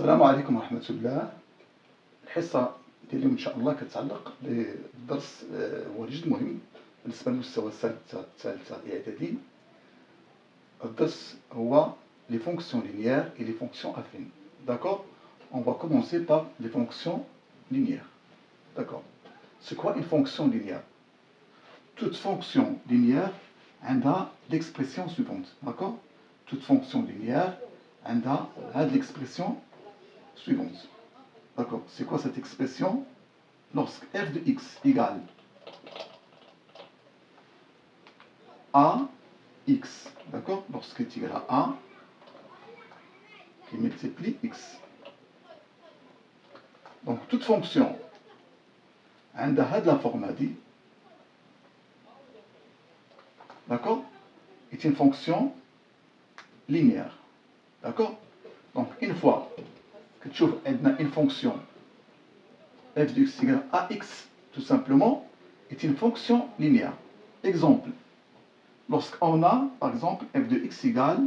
السلام عليكم ورحمة الله. الحصة ديال اليوم إن شاء الله كتعلق بالدرس هو جد مهم بالنسبة للمستوى الثالثة الإعدادي. الدرس هو les fonctions linéaires et les fonctions affines. D'accord? On va commencer par les fonctions linéaires. D'accord? C'est quoi une fonction linéaire? Toute fonction linéaire a l'expression suivante. D'accord? Toute fonction linéaire a l'expression suivante. D'accord? C'est quoi cette expression? Lorsque f de x égale ax, d'accord? Lorsque est égal à a qui multiplie x. Donc toute fonction عندها de la forme dit, d'accord, est une fonction linéaire. D'accord? Donc une fois que tu trouves une fonction f de x égale à ax, tout simplement, est une fonction linéaire. Exemple, lorsqu'on a, par exemple, f de x égale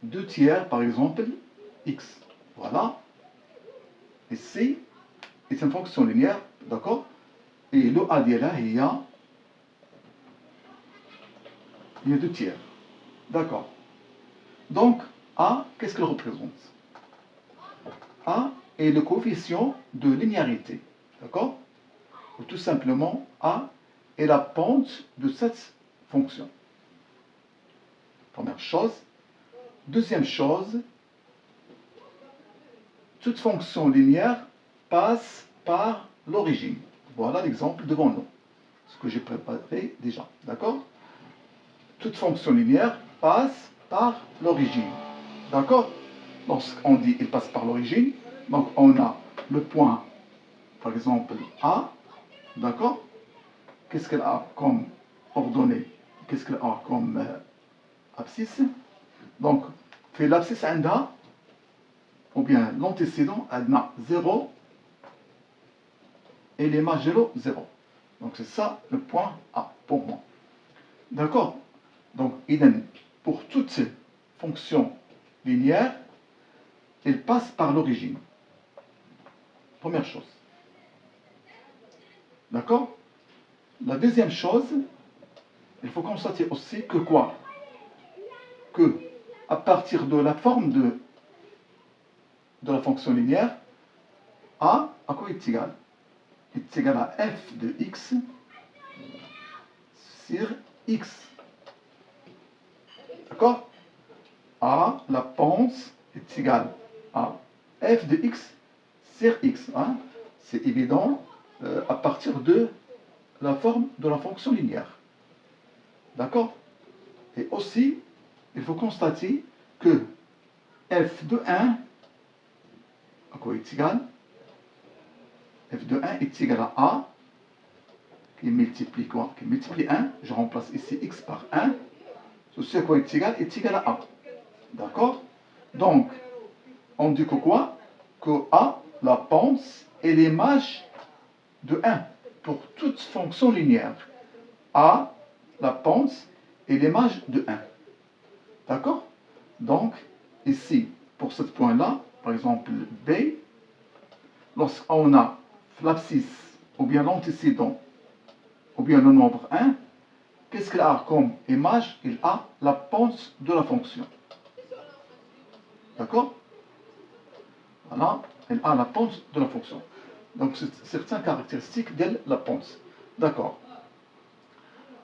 2 tiers, par exemple, x. Voilà. Et c est une fonction linéaire, d'accord? Et le a ديالها il y a 2 tiers. D'accord. Donc, a, qu'est-ce qu'elle représente? A est le coefficient de linéarité. D'accord? Ou tout simplement, a est la pente de cette fonction. Première chose. Deuxième chose, toute fonction linéaire passe par l'origine. Voilà l'exemple devant nous. Ce que j'ai préparé déjà. D'accord? Toute fonction linéaire passe par l'origine. D'accord? Lorsqu'on dit il passe par l'origine, donc on a le point, par exemple, A. D'accord? Qu'est-ce qu'elle a comme ordonnée? Qu'est-ce qu'elle a comme abscisse? Donc, fait l'abscisse عندها, ou bien l'antécédent, عندنا 0 et les majeurs 0. Donc c'est ça le point A pour moi. D'accord? Donc, pour toute fonction linéaire, elle passe par l'origine. Première chose. D'accord? La deuxième chose, il faut constater aussi que quoi? Que à partir de la forme de la fonction linéaire, A, à quoi est égal? Est égal à f de x sur x. D'accord? A, la pente, est égale à f de x sur x. Hein? C'est évident à partir de la forme de la fonction linéaire. D'accord? Et aussi, il faut constater que f de 1 à quoi est égal? F de 1 est égal à A qui multiplie quoi? Qui multiplie 1. Je remplace ici x par 1. Ceci à quoi est égal à A. D'accord? Donc, on dit que quoi? Que A, la pente, est l'image de 1 pour toute fonction linéaire. A, la pente, est l'image de 1. D'accord? Donc, ici, pour ce point-là, par exemple B, lorsqu'on a l'abscisse, ou bien l'antécédent, ou bien le nombre 1, qu'est-ce qu'il a comme image? Il a la pente de la fonction. D'accord? Voilà, elle a la pente de la fonction. Donc, c'est certaines caractéristiques de la pente. D'accord.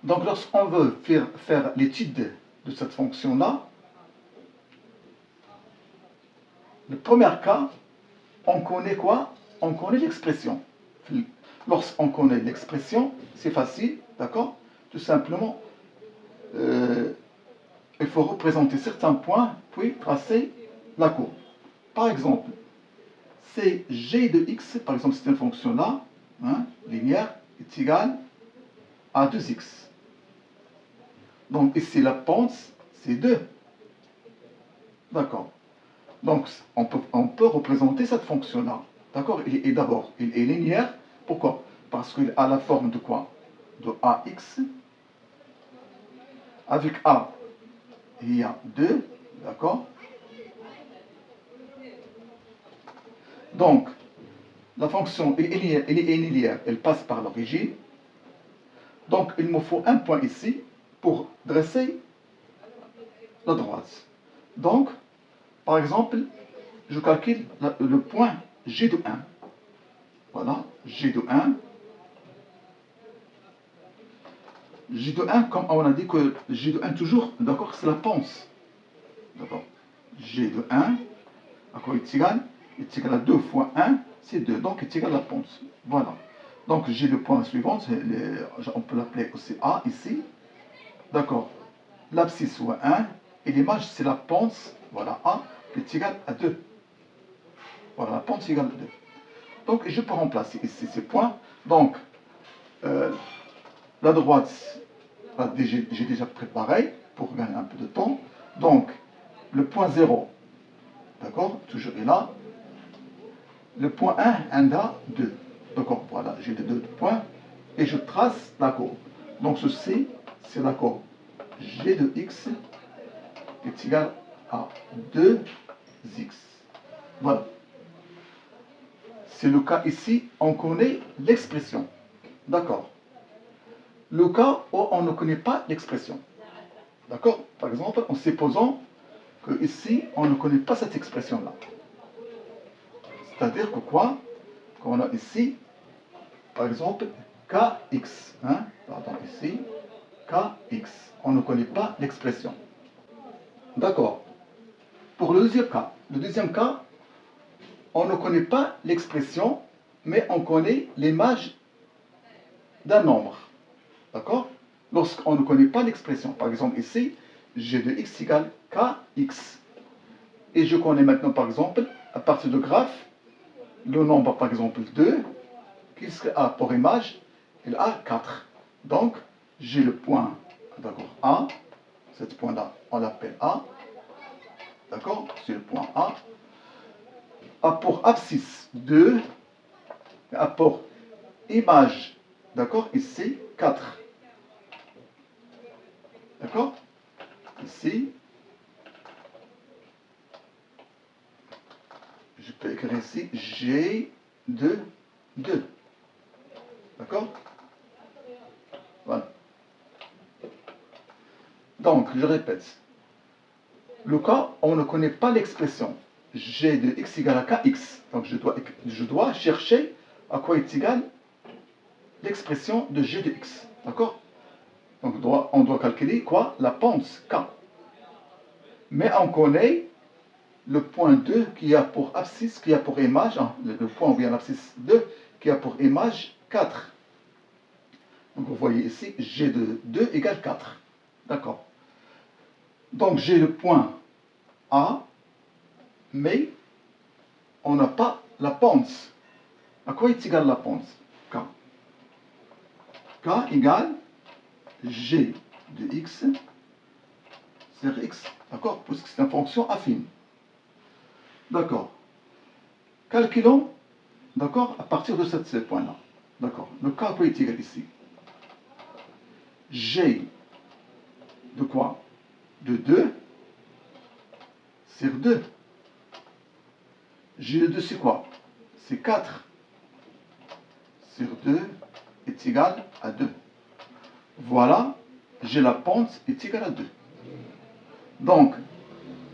Donc, lorsqu'on veut faire l'étude de cette fonction-là, le premier cas, on connaît quoi? On connaît l'expression. Lorsqu'on connaît l'expression, c'est facile, d'accord? Tout simplement, il faut représenter certains points, puis tracer la courbe. Par exemple, c'est g de x, par exemple, c'est une fonction là, hein, linéaire, est égale à 2x. Donc ici, la pente, c'est 2. D'accord. Donc, on peut représenter cette fonction-là. D'accord? Et d'abord, il est linéaire. Pourquoi? Parce qu'il a la forme de quoi? De ax. Avec a, il y a 2, d'accord? Donc, la fonction est linéaire, elle passe par l'origine. Donc, il me faut un point ici pour dresser la droite. Donc, par exemple, je calcule le point G de 1. Voilà, G de 1. G de 1, comme on a dit que G de 1 toujours, d'accord, c'est la ponce. D'accord. G de 1, d'accord, est égal à 2 fois 1, c'est 2, donc est égal à la ponce. Voilà. Donc j'ai le point suivant, on peut l'appeler aussi A ici. D'accord. L'abscisse soit 1, et l'image c'est la ponce, voilà, A, qui est égale à 2. Voilà, la ponce égale à 2. Donc je peux remplacer ici ces points. Donc, la droite, j'ai déjà préparé pour gagner un peu de temps. Donc, le point 0, d'accord, toujours est là. Le point 1, 1 a 2. D'accord, voilà, j'ai les deux points. Et je trace la courbe. Donc ceci, c'est la courbe G de x est égal à 2x. Voilà. C'est le cas ici, on connaît l'expression. D'accord. Le cas où on ne connaît pas l'expression. D'accord. Par exemple, en supposant que ici, on ne connaît pas cette expression-là. C'est-à-dire que quoi? Qu'on a ici, par exemple, kx. Hein? Pardon, ici, kx. On ne connaît pas l'expression. D'accord. Pour le deuxième cas, on ne connaît pas l'expression, mais on connaît l'image d'un nombre. D'accord? Lorsqu'on ne connaît pas l'expression, par exemple ici, g de x égale kx. Et je connais maintenant, par exemple, à partir de graphe, le nombre, par exemple, 2, qu'est-ce qu'il a pour image? Il a 4. Donc, j'ai le point, d'accord, A. Ce point-là, on l'appelle A. D'accord? C'est le point A. A pour abscisse 2. A pour image, d'accord, ici, 4. D'accord? Ici, je peux écrire ici G de 2. D'accord? Voilà. Donc, je répète. Le cas, on ne connaît pas l'expression G de x égale à kx. Donc, je dois chercher à quoi est égal l'expression de G de x. D'accord? Donc, on doit calculer quoi? La ponce k. Mais on connaît le point 2 qui a pour abscisse, qui a pour image, le point ou bien l'abscisse 2 qui a pour image 4. Donc vous voyez ici, G de 2 égale 4. D'accord. Donc j'ai le point A, mais on n'a pas la ponce. À quoi est égale la ponce? K. K égale G de x sur x. D'accord? Parce que c'est une fonction affine. D'accord. Calculons, d'accord, à partir de ce point-là. D'accord. Le K à quoi est égal ici? G de quoi? De 2 sur 2. G de 2, c'est quoi? C'est 4 sur 2 est égal à 2. Voilà, j'ai la pente est égale à 2. Donc,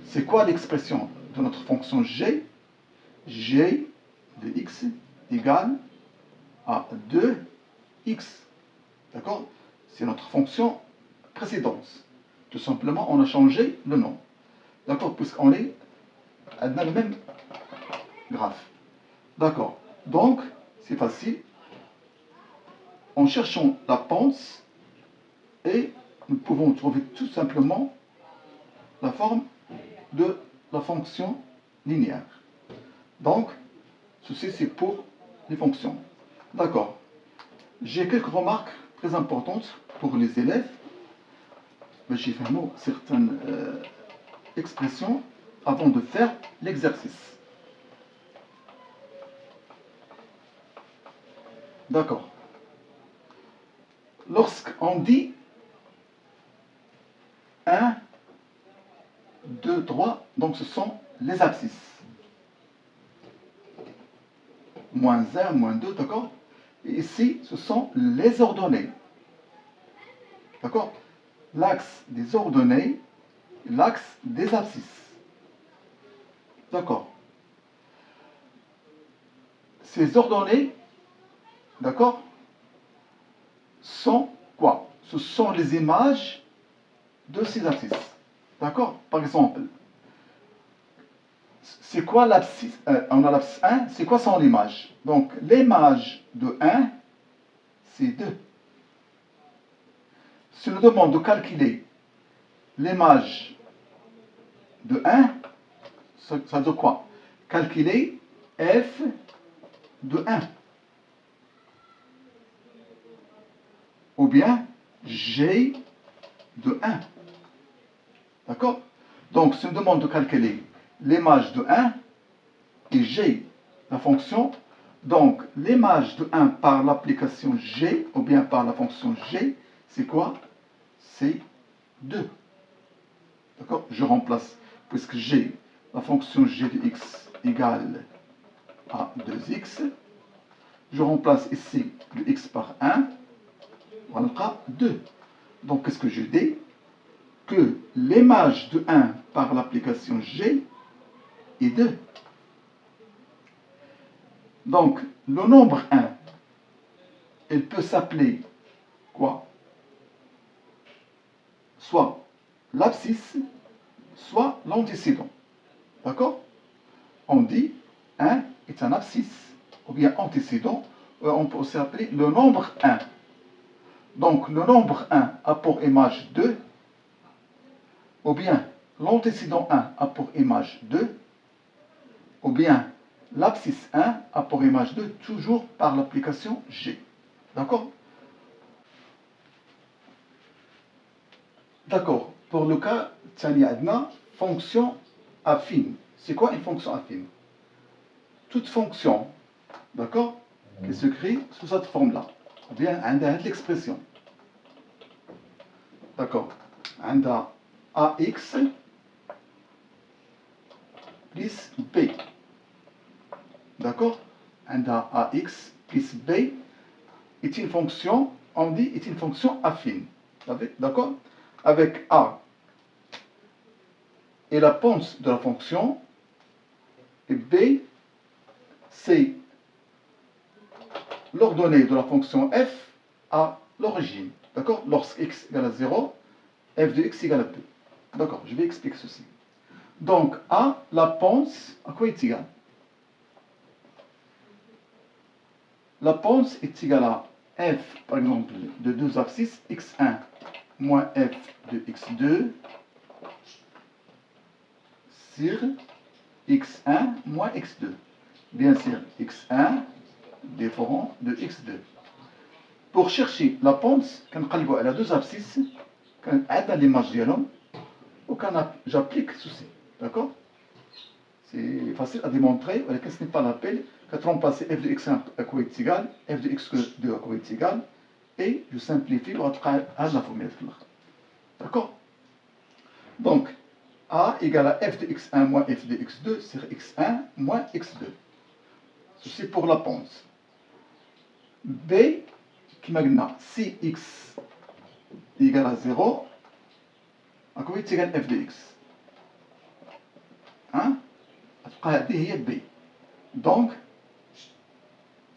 c'est quoi l'expression de notre fonction g? G de x égale à 2x. D'accord? C'est notre fonction précédente. Tout simplement, on a changé le nom. D'accord? Puisqu'on est dans le même graphe. D'accord. Donc, c'est facile. En cherchant la pente, et nous pouvons trouver tout simplement la forme de la fonction linéaire. Donc, ceci c'est pour les fonctions. D'accord. J'ai quelques remarques très importantes pour les élèves. J'ai vraiment certaines expressions avant de faire l'exercice. D'accord. Lorsqu'on dit 1 2, 3. Donc ce sont les abscisses. Moins 1, moins 2, d'accord? Et ici, ce sont les ordonnées. D'accord? L'axe des ordonnées, l'axe des abscisses. D'accord? Ces ordonnées, d'accord, sont quoi? Ce sont les images de ces abscisses. D'accord? Par exemple, c'est quoi l'abscisse? On a l'abscisse 1, c'est quoi son image? Donc, l'image de 1, c'est 2. Si nous demande de calculer l'image de 1, ça veut dire quoi? Calculer f de 1. Ou bien g de 1. D'accord? Donc, si on demande de calculer l'image de 1 et g, la fonction, donc l'image de 1 par l'application g, ou bien par la fonction g, c'est quoi? C'est 2. D'accord? Je remplace, puisque g, la fonction g de x égale à 2x, je remplace ici le x par 1, on aura 2. Donc, qu'est-ce que je dis? Que l'image de 1 par l'application g est 2. Donc, le nombre 1, il peut s'appeler quoi? Soit l'abscisse, soit l'antécédent. D'accord? On dit 1 est un abscisse, ou bien antécédent, on peut aussi appeler le nombre 1. Donc, le nombre 1 a pour image 2, ou bien l'antécédent 1 a pour image 2, ou bien l'abscisse 1 a pour image 2, toujours par l'application G. D'accord? D'accord. Pour le cas, Tani Adna, fonction affine. C'est quoi une fonction affine? Toute fonction, d'accord, qui s'écrit sous cette forme-là. Ou bien, on a l'expression. D'accord. On a AX plus B. D'accord? On a AX plus B est une fonction, on dit, est une fonction affine. D'accord? Avec A et la ponce de la fonction, et B, c'est l'ordonnée de la fonction f à l'origine. D'accord? Lorsque x égale à 0, f de x égale à 2. D'accord, je vais expliquer ceci. Donc, A, la ponce, à quoi est égale? La ponce est égale à f, par exemple, de 2 abscisses, x1 moins f de x2 sur x1 moins x2. Bien sûr, x1 différent de x2. Pour chercher la ponce, كنقلبوا على 2 abscisses, عندنا l'image ديالهم, j'applique ceci. D'accord? C'est facile à démontrer, mais ce n'est pas l'appel. Quand on remplace f de x1 à quoi est égal, f de x2 à quoi est égal, et je simplifie pour être à la formule. D'accord? Donc, A égale à f de x1 moins f de x2 sur x1 moins x2. Ceci pour la ponce. B, qui m'a si x égale à 0, à quoi est égal f de x? Hein? B. Donc,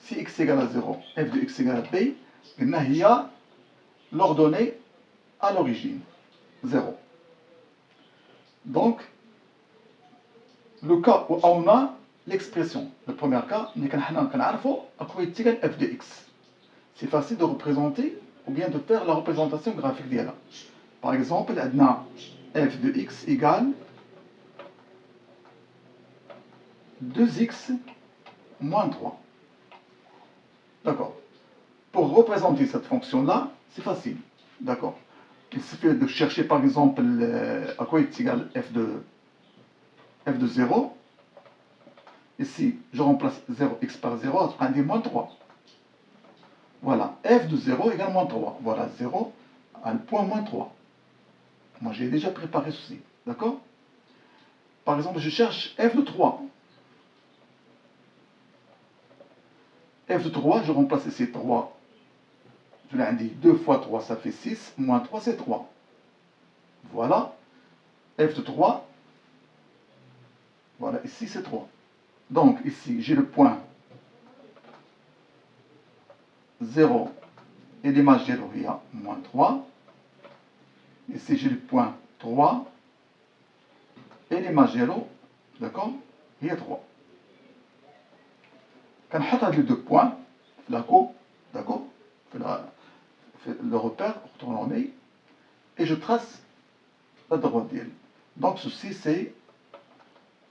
si x égale à 0, f de x égale à b, il y a l'ordonnée à l'origine, 0. Donc, le cas où on a l'expression, le premier cas, on a à quoi est égal f de x. C'est facile de représenter ou bien de faire la représentation graphique d'elle. Par exemple, on a f de x égale 2x moins 3. D'accord. Pour représenter cette fonction-là, c'est facile. D'accord. Il suffit de chercher par exemple à quoi est égal f de 0. Ici, je remplace 0x par 0, ça prend moins 3. Voilà, f de 0 égale moins 3. Voilà, 0 à le point moins 3. Moi, j'ai déjà préparé ceci. D'accord? Par exemple, je cherche f de 3. F de 3, je remplace ici 3. Je l'ai dit 2 fois 3, ça fait 6. Moins 3, c'est 3. Voilà. F de 3. Voilà, ici c'est 3. Donc ici, j'ai le point 0 et l'image 0, il y a moins 3. Ici, j'ai le point 3 et l'image 0, d'accord, il y a 3. Quand on a les deux points, la courbe, d'accord, le repère orthonormé, et je trace la droite d'elle. Donc ceci, c'est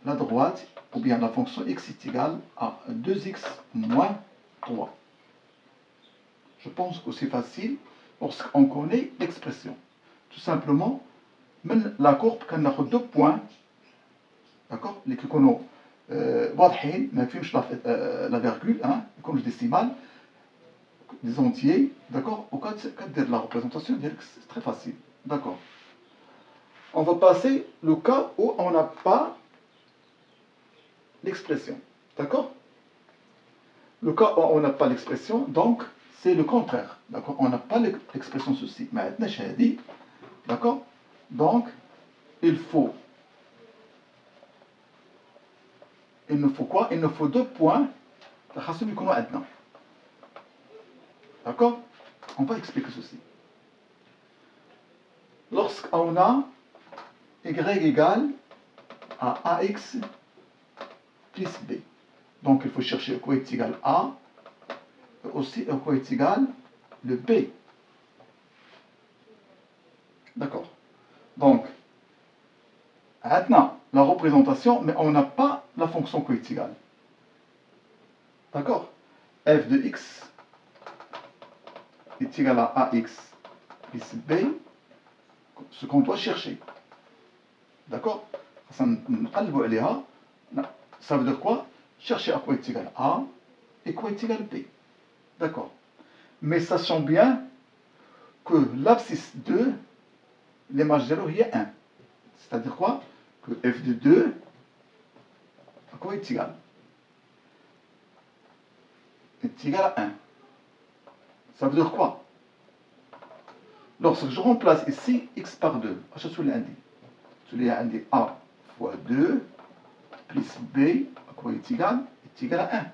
la droite, ou bien la fonction x est égale à 2x moins 3. Je pense que c'est facile lorsqu'on connaît l'expression. Tout simplement, même la courbe, quand on a deux points, d'accord, les كيكونوا واضحين ما فيهمش la virgule, hein, comme le décimal, des entiers, d'accord, ou quand la représentation, c'est très facile, d'accord. On va passer le cas où on n'a pas l'expression, d'accord. Le cas où on n'a pas l'expression, donc c'est le contraire, d'accord. On n'a pas l'expression ceci. Maintenant, j'ai dit, d'accord. Donc, il nous faut quoi? Il nous faut deux points. D'accord? On va expliquer ceci. Lorsqu'on a y égale à ax plus b. Donc il faut chercher quoi est égal à, et aussi quoi est égal le b. D'accord? Donc, maintenant, la représentation, mais on n'a pas la fonction quoi est égale. D'accord? F de x est égal à ax plus b, ce qu'on doit chercher. D'accord? Ça veut dire quoi? Chercher à quoi est égal a et quoi est égal b. D'accord? Mais sachant bien que l'abscisse 2, l'image 0, il y a 1. C'est-à-dire quoi? Que f de 2, à quoi est égal? Est égal à 1. Ça veut dire quoi? Lorsque je remplace ici x par 2, je suis l'indice. Je l'ai indiqué a fois 2 plus b, à quoi est égal? Est égal à 1.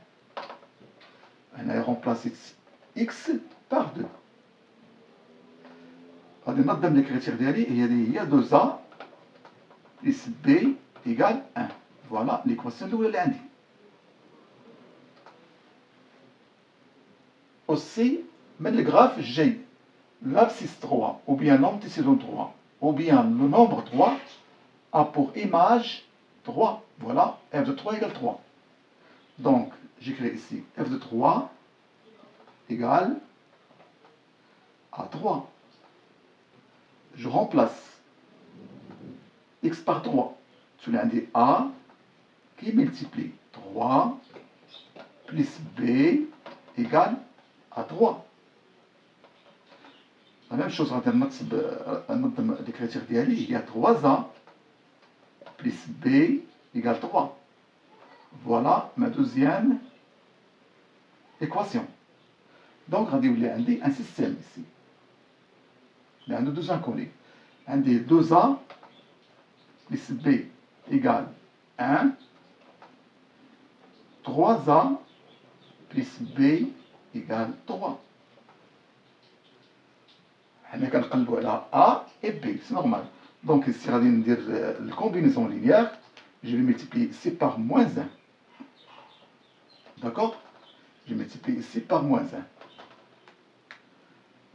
On a remplacé x par 2. غادي ننظم l'écriture ديالي هي 2a plus b égale 1. Voilà l'équation الاولى اللي عندي. Aussi, من le graphe, j'ai l'abscisse 3, ou bien l'antécédent 3, ou bien le nombre 3 a pour image 3. Voilà, f de 3 égale 3. Donc, j'écris ici f de 3 égale à 3. Je remplace x par 3. Tu l'as dit a qui multiplie 3 plus b égale à 3. La même chose, l'écriture d'Ali, il y a 3a plus b égale 3. Voilà ma deuxième équation. Donc, il y a un système ici. Il y a deux inconnus. Un des 2a plus b égale 1. 3a plus b égale 3. On a A et B, c'est normal. Donc ici, on va dire la combinaison linéaire. Je vais multiplier ici par moins 1. D'accord? Je multiplie ici par moins 1.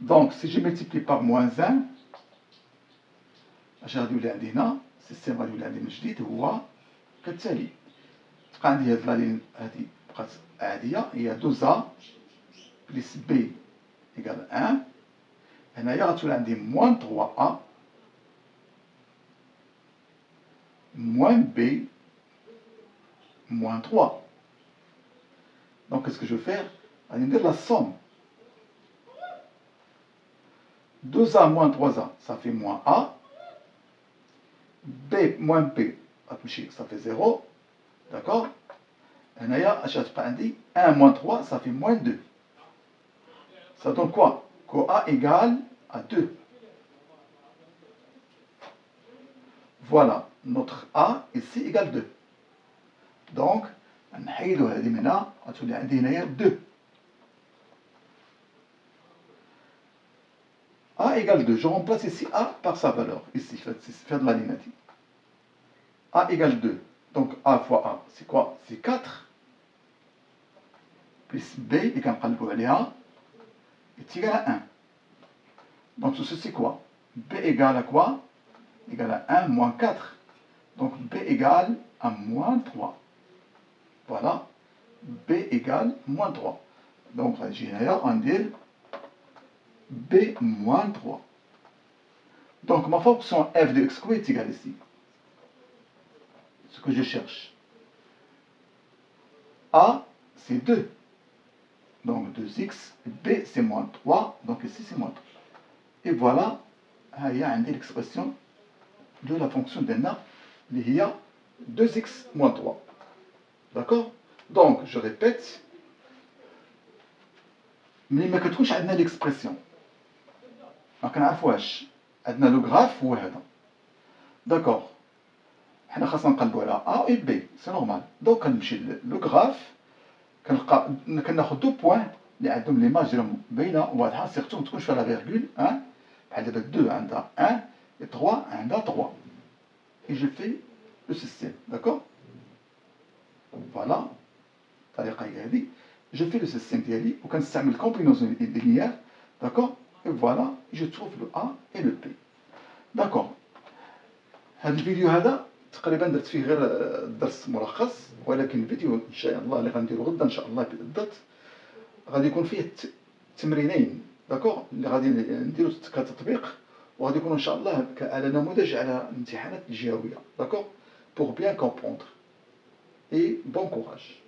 Donc, si je multiplie par moins 1, غادي يولي عندنا السيستم غادي يولي عندنا جديد هو كالتالي. تبقى عندي هاد لا لين هادي بقات عادية هي 2a بلس b égale 1. هنايا غتولي عندي moins 3a moins b moins 3. Donc, qu'est-ce que je vais faire? On va dire la somme. 2a moins 3a, ça fait moins a. B moins b, غتمشي صافي 0. داكوغ. هنايا اش غتبقى عندي 1 moins 3 ça fait moins 2. Ça donne quoi? Que A égale à 2. Voilà, notre A ici égale 2. Donc, نحيدو هذه من هنا غتولي عندي هنايا 2. A égale 2. Je remplace ici A par sa valeur. Ici, faire de la ligne. A égale 2. Donc A fois A, c'est quoi? C'est 4. Plus B, et quand on peut aller A, est égal à 1. Donc ceci c'est quoi? B égale à quoi? Égale à 1 moins 4. Donc B égale à moins 3. Voilà. B égale moins 3. Donc on va dire B moins 3. Donc ma fonction f de x est égale ici. Ce que je cherche. A, c'est 2. Donc 2x. B, c'est moins 3. Donc ici, c'est moins 3. Et voilà, il y a l'expression de la fonction d'Enna. Il y a 2x moins 3. D'accord? Donc, je répète. Mais ما كتكونش عندنا l'expression. ما كنعرفوهاش. عندنا لو غراف هو هذا. داكور. حنا خاصنا نقلبوا على A et B. سي نورمال. دونك كنمشي لو غراف كناخذ 2 بوين اللي عندهم ليماج ديالهم باينه واضحه سيرتو ما تكونش فيها لا فيرغول. بحال دابا 2 عندها 1 et 3 عندها 3. Et je fais le système. D'accord? Voilà. الطريقه هي هذه. Je fais le système ديالي وكنستعمل combinaison linéaire. D'accord? Et voilà, je trouve le A et le B. D'accord. هذا الفيديو هذا تقريبا درت فيه غير درس ملخص، ولكن الفيديو ان شاء الله اللي غنديرو غدا ان شاء الله بالضبط غادي يكون فيه تمرينين. داكوغ، اللي غادي نديرو كتطبيق، وغادي يكون ان شاء الله على نموذج على الامتحانات الجهويه. داكوغ، pour bien comprendre et bon courage.